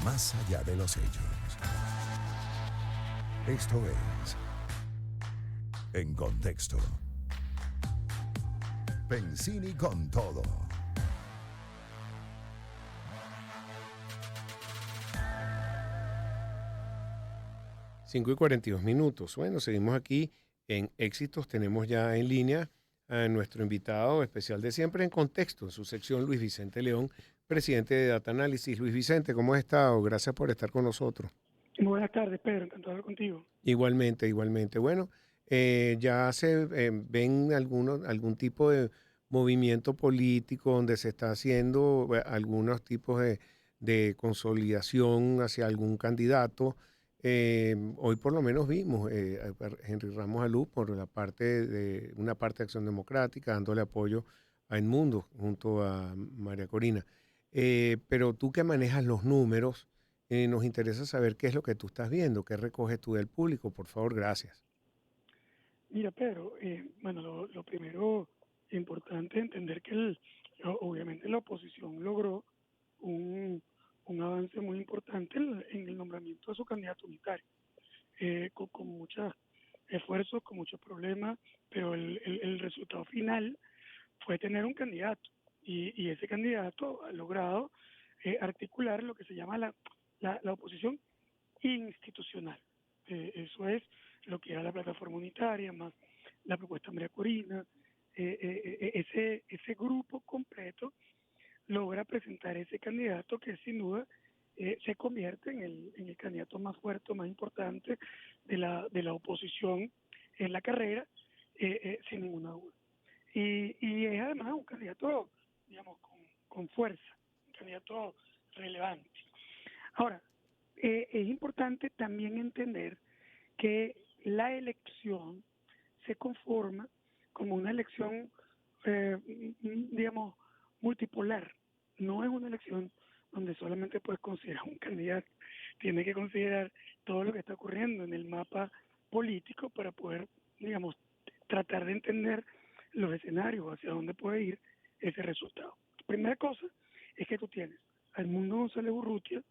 más allá de los hechos. Esto es En Contexto. Pensini con todo. Cinco y 42 minutos. Bueno, seguimos aquí en Éxitos. Tenemos ya en línea a nuestro invitado especial de siempre en Contexto, en su sección, Luis Vicente León, presidente de Data Analysis. Luis Vicente, ¿cómo has estado? Gracias por estar con nosotros. Buenas tardes, Pedro. Encantado de hablar contigo. Igualmente, igualmente. Bueno, ya se ven algún tipo de movimiento político donde se está haciendo algunos tipos de consolidación hacia algún candidato. Hoy por lo menos vimos a Henry Ramos Alú por la parte de una parte de Acción Democrática dándole apoyo a Edmundo junto a María Corina. Pero tú que manejas los números, nos interesa saber qué es lo que tú estás viendo, qué recoges tú del público, por favor, gracias. Mira, Pedro, bueno, lo primero importante es entender que obviamente la oposición logró un, un avance muy importante en el nombramiento de su candidato unitario, con muchos esfuerzos, con muchos problemas, pero el resultado final fue tener un candidato y ese candidato ha logrado articular lo que se llama la oposición institucional. Eso es lo que era la plataforma unitaria, más la propuesta de María Corina. Ese grupo completo logra presentar ese candidato que sin duda se convierte en el candidato más fuerte, más importante de la oposición en la carrera, sin ninguna duda. Y es además un candidato, digamos, con fuerza, un candidato relevante. Ahora, es importante también entender que la elección se conforma como una elección, digamos, multipolar. No es una elección donde solamente puedes considerar un candidato, tienes que considerar todo lo que está ocurriendo en el mapa político para poder, digamos, tratar de entender los escenarios, hacia dónde puede ir ese resultado. Primera cosa es que tú tienes a Edmundo González Urrutia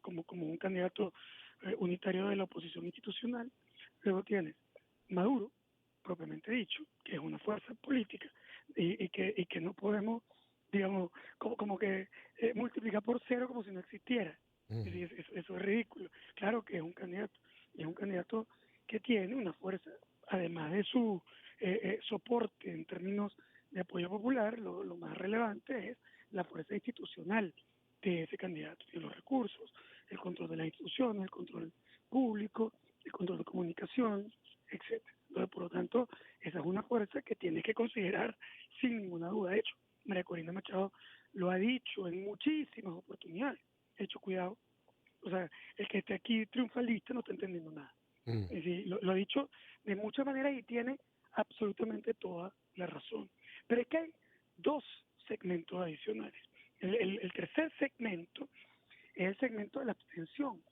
como un candidato unitario de la oposición institucional. Luego tienes Maduro, propiamente dicho, que es una fuerza política y que no podemos, digamos, como que multiplicar por cero como si no existiera. Es decir, eso es ridículo. Claro que es un candidato, y es un candidato que tiene una fuerza, además de su soporte en términos de apoyo popular, lo más relevante es la fuerza institucional de ese candidato, de los recursos, el control de las instituciones, el control público, el control de comunicación, etcétera. Entonces, por lo tanto, esa es una fuerza que tienes que considerar sin ninguna duda. De hecho, María Corina Machado lo ha dicho en muchísimas oportunidades. De hecho, cuidado, o sea, el que esté aquí triunfalista no está entendiendo nada. Es decir, lo ha dicho de muchas maneras y tiene absolutamente toda la razón. Pero es que hay dos segmentos adicionales. El tercer segmento es el segmento de la abstención.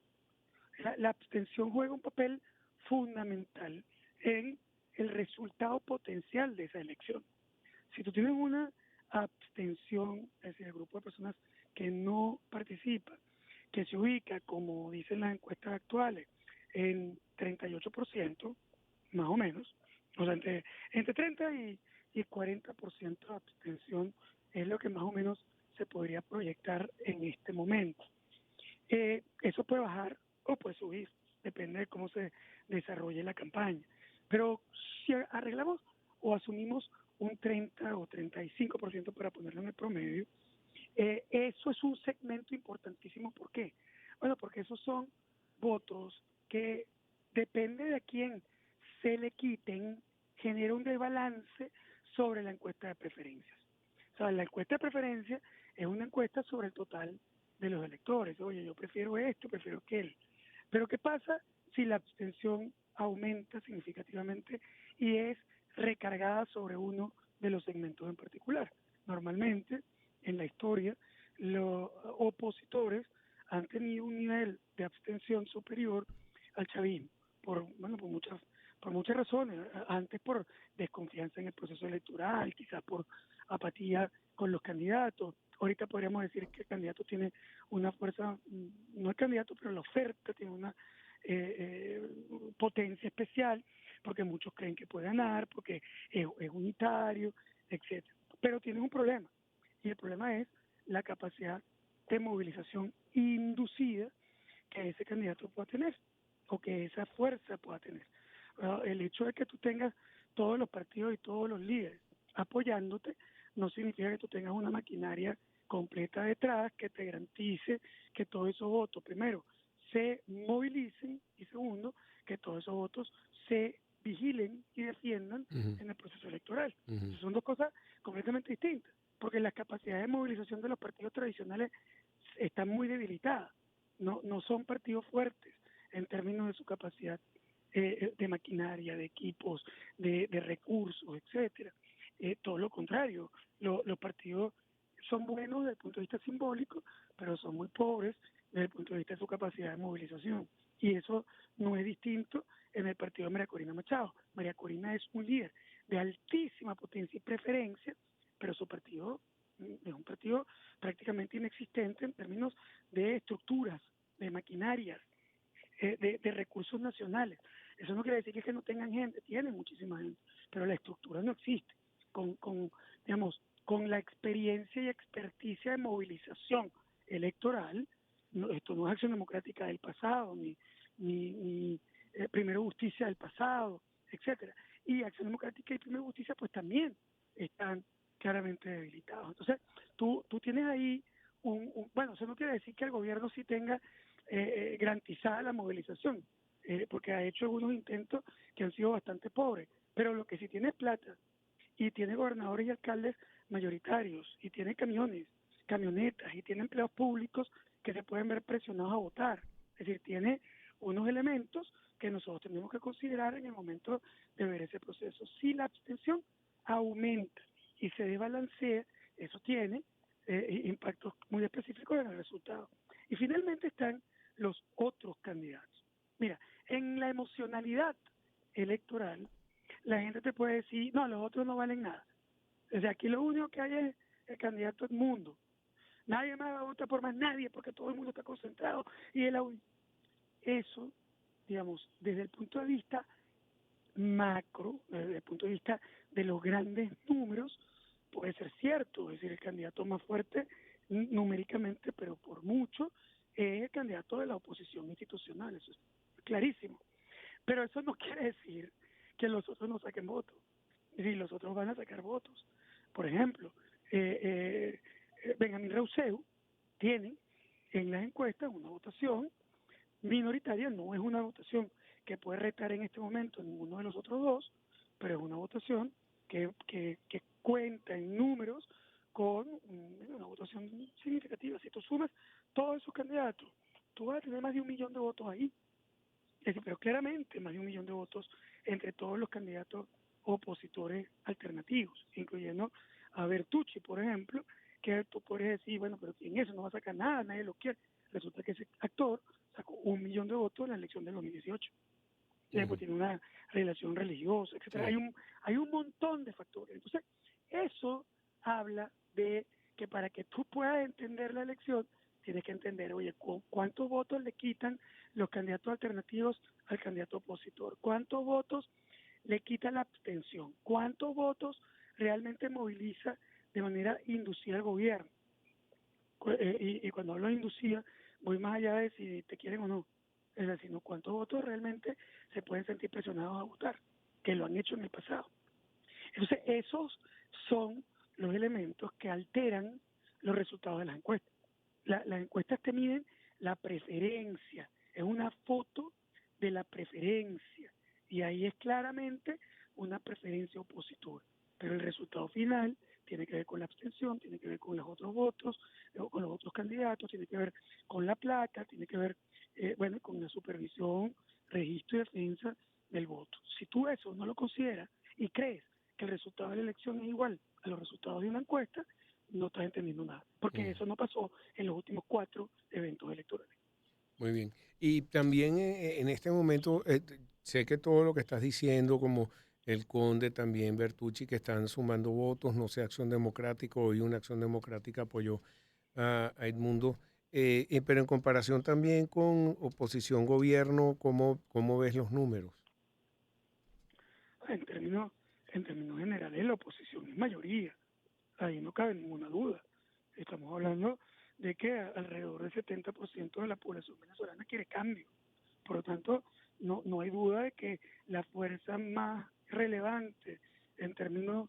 La abstención juega un papel fundamental en el resultado potencial de esa elección. Si tú tienes una abstención, es decir, el grupo de personas que no participa, que se ubica, como dicen las encuestas actuales, en 38%, más o menos, o sea, entre 30 y 40% de abstención es lo que más o menos se podría proyectar en este momento. Eso puede bajar o puede subir, depende de cómo se desarrolle la campaña. Pero si arreglamos o asumimos un 30 o 35% para ponerlo en el promedio, eso es un segmento importantísimo. ¿Por qué? Bueno, porque esos son votos que depende de quién se le quiten, genera un desbalance sobre la encuesta de preferencias. O sea, la encuesta de preferencias es una encuesta sobre el total de los electores. Oye, yo prefiero esto, prefiero aquel. Pero ¿qué pasa si la abstención aumenta significativamente y es recargada sobre uno de los segmentos en particular? Normalmente, en la historia, los opositores han tenido un nivel de abstención superior al chavismo, por muchas razones. Antes por desconfianza en el proceso electoral, quizás por apatía con los candidatos, ahorita podríamos decir que el candidato tiene una fuerza, no el candidato, pero la oferta tiene una potencia especial, porque muchos creen que puede ganar, porque es unitario, etcétera. Pero tiene un problema, y el problema es la capacidad de movilización inducida que ese candidato pueda tener, o que esa fuerza pueda tener. El hecho de que tú tengas todos los partidos y todos los líderes apoyándote no significa que tú tengas una maquinaria completa detrás que te garantice que todos esos votos, primero, se movilicen, y segundo, que todos esos votos se vigilen y defiendan en el proceso electoral. Son dos cosas completamente distintas, porque las capacidades de movilización de los partidos tradicionales están muy debilitadas, no son partidos fuertes en términos de su capacidad de maquinaria, de equipos, de recursos, etcétera. Todo lo contrario, los partidos son buenos desde el punto de vista simbólico, pero son muy pobres desde el punto de vista de su capacidad de movilización. Y eso no es distinto en el partido de María Corina Machado. María Corina es un líder de altísima potencia y preferencia, pero su partido es un partido prácticamente inexistente en términos de estructuras, de maquinarias, de recursos nacionales. Eso no quiere decir que no tengan gente, tienen muchísima gente, pero la estructura no existe. Digamos, con la experiencia y experticia de movilización electoral, esto no es Acción Democrática del pasado, ni Primero Justicia del pasado, etcétera. Y Acción Democrática y Primero Justicia pues también están claramente debilitados. Entonces, tú tienes ahí bueno, eso no quiere decir que el gobierno sí tenga garantizada la movilización, porque ha hecho algunos intentos que han sido bastante pobres, pero lo que sí tiene es plata, y tiene gobernadores y alcaldes mayoritarios, y tiene camiones, camionetas, y tiene empleados públicos que se pueden ver presionados a votar. Es decir, tiene unos elementos que nosotros tenemos que considerar en el momento de ver ese proceso. Si la abstención aumenta y se desbalancea, eso tiene impactos muy específicos en el resultado. Y finalmente están los otros candidatos. Mira, en la emocionalidad electoral, la gente te puede decir, no, los otros no valen nada. O sea, aquí lo único que hay es el candidato Edmundo. Nadie más va a votar por más nadie porque todo el mundo está concentrado. Y eso, digamos, desde el punto de vista macro, desde el punto de vista de los grandes números, puede ser cierto. Es decir, el candidato más fuerte numéricamente, pero por mucho, es el candidato de la oposición institucional. Eso es clarísimo. Pero eso no quiere decir que los otros no saquen votos. Es decir, los otros van a sacar votos. Por ejemplo, Benjamín Rousseau tiene en las encuestas una votación minoritaria, no es una votación que puede retar en este momento ninguno de los otros dos, pero es una votación que cuenta en números con una votación significativa. Si tú sumas todos esos candidatos, tú vas a tener más de 1 millón de votos ahí. Es decir, pero claramente más de 1 millón de votos entre todos los candidatos opositores alternativos, incluyendo a Bertucci, por ejemplo, que tú puedes decir, bueno, pero en eso no va a sacar nada, nadie lo quiere. Resulta que ese actor sacó 1 millón de votos en la elección de 2018. Y después tiene una relación religiosa, etcétera. Hay un montón de factores. Entonces, eso habla de que para que tú puedas entender la elección, tienes que entender, oye, ¿cuántos votos le quitan los candidatos alternativos al candidato opositor? ¿Cuántos votos le quita la abstención? ¿Cuántos votos realmente moviliza de manera inducida al gobierno? Y cuando hablo de inducida, voy más allá de si te quieren o no. Es decir, ¿no? ¿Cuántos votos realmente se pueden sentir presionados a votar? Que lo han hecho en el pasado. Entonces, esos son los elementos que alteran los resultados de las encuestas. Las encuestas te miden la preferencia, es una foto de la preferencia, y ahí es claramente una preferencia opositora, pero el resultado final tiene que ver con la abstención, tiene que ver con los otros votos, con los otros candidatos, tiene que ver con la plata, tiene que ver con la supervisión, registro y defensa del voto. Si tú eso no lo consideras y crees que el resultado de la elección es igual a los resultados de una encuesta, no estás entendiendo nada, porque eso no pasó en los últimos 4 eventos electorales. Muy bien. Y también en este momento, sé que todo lo que estás diciendo, como el Conde también, Bertucci, que están sumando votos, no sé, Acción Democrática, hoy una Acción Democrática apoyó a Edmundo. Pero en comparación también con oposición gobierno, ¿cómo ves los números? En términos, en términos generales, la oposición es mayoría, ahí no cabe ninguna duda. Estamos hablando de que alrededor del 70% de la población venezolana quiere cambio. Por lo tanto, no hay duda de que la fuerza más relevante en términos,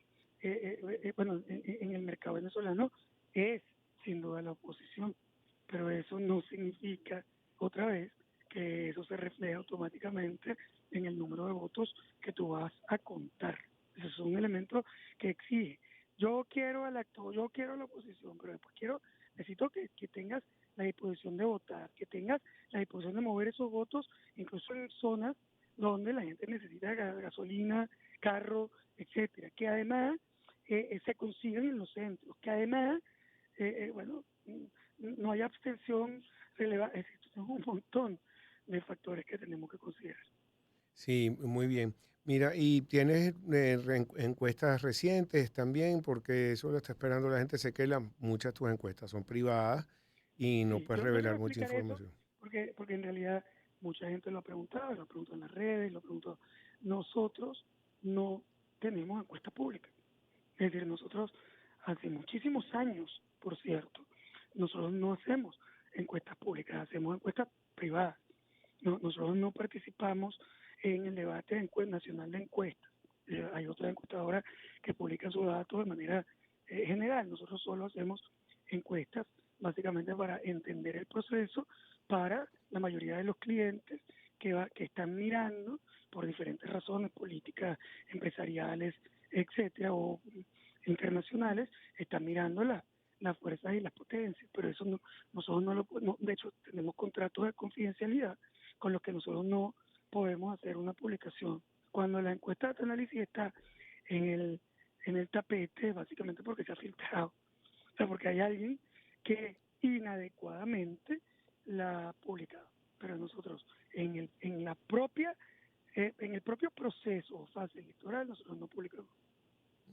bueno, en el mercado venezolano es sin duda la oposición, pero eso no significa otra vez que eso se refleja automáticamente en el número de votos que tú vas a contar. Eso es un elemento que exige. Yo quiero al actor, yo quiero a la oposición, pero después necesito que tengas la disposición de votar, que tengas la disposición de mover esos votos, incluso en zonas donde la gente necesita gasolina, carro, etcétera, que además se consiguen en los centros, que además, bueno, no hay abstención relevante, son un montón de factores que tenemos que considerar. Sí, muy bien. Mira, y tienes encuestas recientes también, porque eso lo está esperando la gente. Sé que muchas de tus encuestas son privadas y no Sí, puedes yo te voy a revelar mucha explicar eso información. porque en realidad mucha gente lo ha preguntado, lo preguntó en las redes, lo preguntó. Nosotros no tenemos encuesta pública. Es decir, nosotros hace muchísimos años, por cierto, nosotros no hacemos encuestas públicas, hacemos encuestas privadas. Nosotros no participamos en el debate nacional de encuestas. Hay otras encuestadoras que publican sus datos de manera general. Nosotros solo hacemos encuestas básicamente para entender el proceso para la mayoría de los clientes que están mirando por diferentes razones políticas, empresariales, etcétera, o internacionales, están mirando las fuerzas y las potencias, pero eso nosotros de hecho tenemos contratos de confidencialidad con los que nosotros no podemos hacer una publicación. Cuando la encuesta de análisis está en el tapete, básicamente porque se ha filtrado, o sea, porque hay alguien que inadecuadamente la ha publicado. Pero nosotros, en el propio proceso o fase electoral, nosotros no publicamos.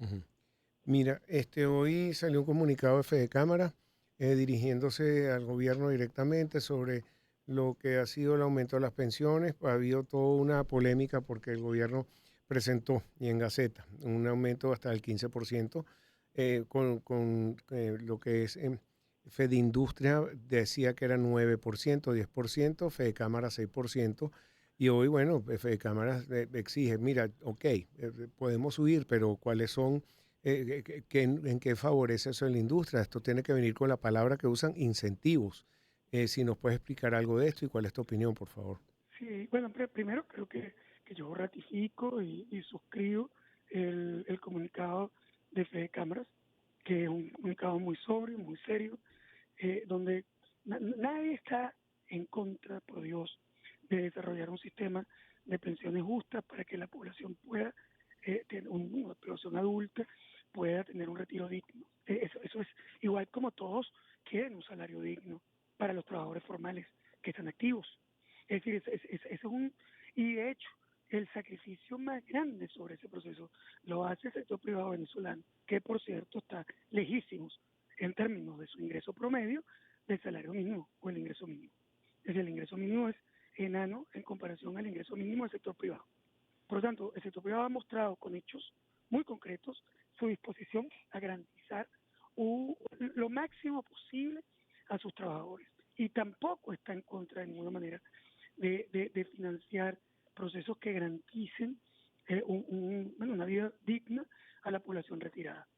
Ujú. Mira, hoy salió un comunicado de Fede Cámara dirigiéndose al gobierno directamente sobre lo que ha sido el aumento de las pensiones. Ha habido toda una polémica porque el gobierno presentó y en Gaceta un aumento hasta el 15%, con lo que es Fede Industria decía que era 9%, 10%, Fede Cámara 6%. Y hoy, bueno, Fede Cámara exige, mira, ok, podemos subir, pero ¿cuáles son? ¿En qué favorece eso en la industria? Esto tiene que venir con la palabra que usan, incentivos. Si nos puedes explicar algo de esto y cuál es tu opinión, por favor. Sí, bueno, primero creo que yo ratifico y suscribo el comunicado de Fede Cámaras, que es un comunicado muy sobrio, muy serio, donde nadie está en contra, por Dios, de desarrollar un sistema de pensiones justas para que la población pueda tener una población adulta pueda tener un retiro digno. Eso es igual como todos quieren un salario digno para los trabajadores formales que están activos. Es decir, es un, y de hecho, el sacrificio más grande sobre ese proceso lo hace el sector privado venezolano, que por cierto está lejísimos en términos de su ingreso promedio del salario mínimo o el ingreso mínimo. Es decir, el ingreso mínimo es enano en comparación al ingreso mínimo del sector privado. Por lo tanto, el sector privado ha mostrado con hechos muy concretos su disposición a garantizar lo máximo posible a sus trabajadores y tampoco está en contra de ninguna manera de financiar procesos que garanticen una vida digna a la población retirada.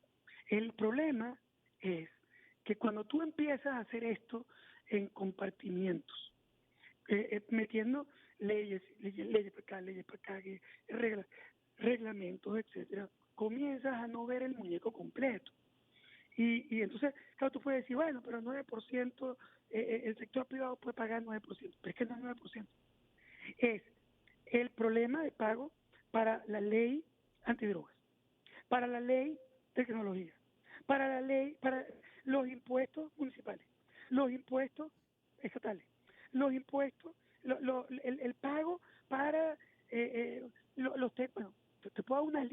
El problema es que cuando tú empiezas a hacer esto en compartimientos, metiendo leyes para acá, reglamentos, etcétera, comienzas a no ver el muñeco completo. Y entonces, claro, tú puedes decir, bueno, pero 9%, el sector privado puede pagar 9%, pero es que no es 9%. Es el problema de pago para la ley antidrogas, para la ley de tecnología, para la ley, para los impuestos municipales, los impuestos estatales, los impuestos, el pago para bueno, te puedo dar una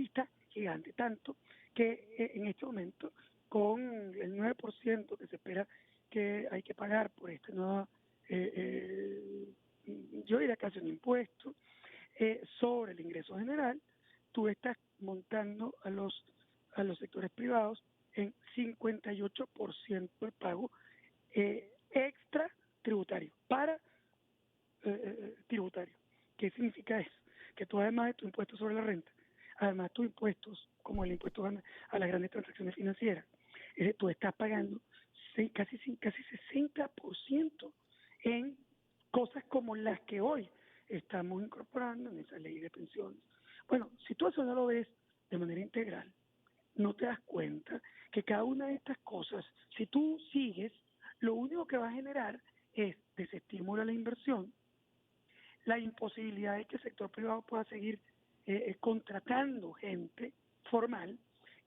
yo diría casi un impuesto, sobre el ingreso general. Tú estás montando a los sectores privados en 58% de pago extra tributario, para tributario. ¿Qué significa eso? Que tú, además de tu impuesto sobre la renta, además de tus impuestos, como el impuesto a las grandes transacciones financieras, tú estás pagando casi 60% en cosas como las que hoy estamos incorporando en esa ley de pensiones. Bueno, si tú eso no lo ves de manera integral, no te das cuenta que cada una de estas cosas, si tú sigues, lo único que va a generar es desestímulo a la inversión, la imposibilidad de que el sector privado pueda seguir contratando gente formal,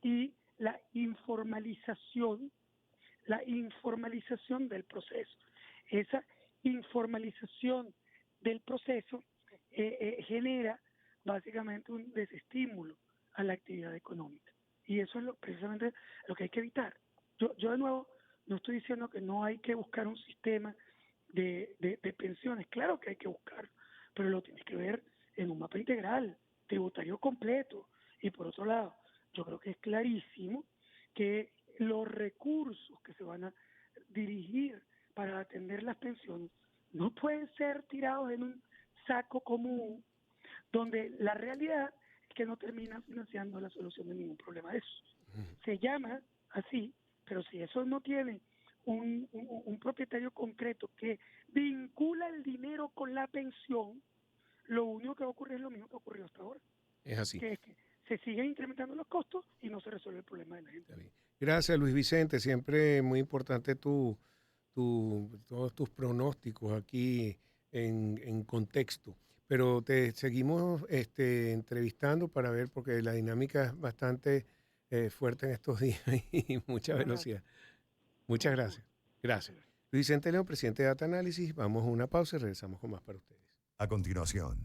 y la informalización del proceso. Esa informalización del proceso genera básicamente un desestímulo a la actividad económica. Y eso es precisamente lo que hay que evitar. Yo de nuevo no estoy diciendo que no hay que buscar un sistema de pensiones. Claro que hay que buscarlo, pero lo tienes que ver en un mapa integral, tributario completo. Y por otro lado, yo creo que es clarísimo que los recursos que se van a dirigir para atender las pensiones no pueden ser tirados en un saco común, donde la realidad es que no termina financiando la solución de ningún problema de eso. Se llama así, pero si eso no tiene un propietario concreto que vincula el dinero con la pensión, lo único que va a ocurrir es lo mismo que ha ocurrido hasta ahora. Es así. Que es que se siguen incrementando los costos y no se resuelve el problema de la gente. Gracias, Luis Vicente. Siempre muy importante todos tus pronósticos aquí en contexto. Pero te seguimos entrevistando para ver, porque la dinámica es bastante fuerte en estos días y mucha velocidad. Muchas gracias. Gracias. Luis Vicente León, presidente de Data Analysis. Vamos a una pausa y regresamos con más para ustedes. A continuación,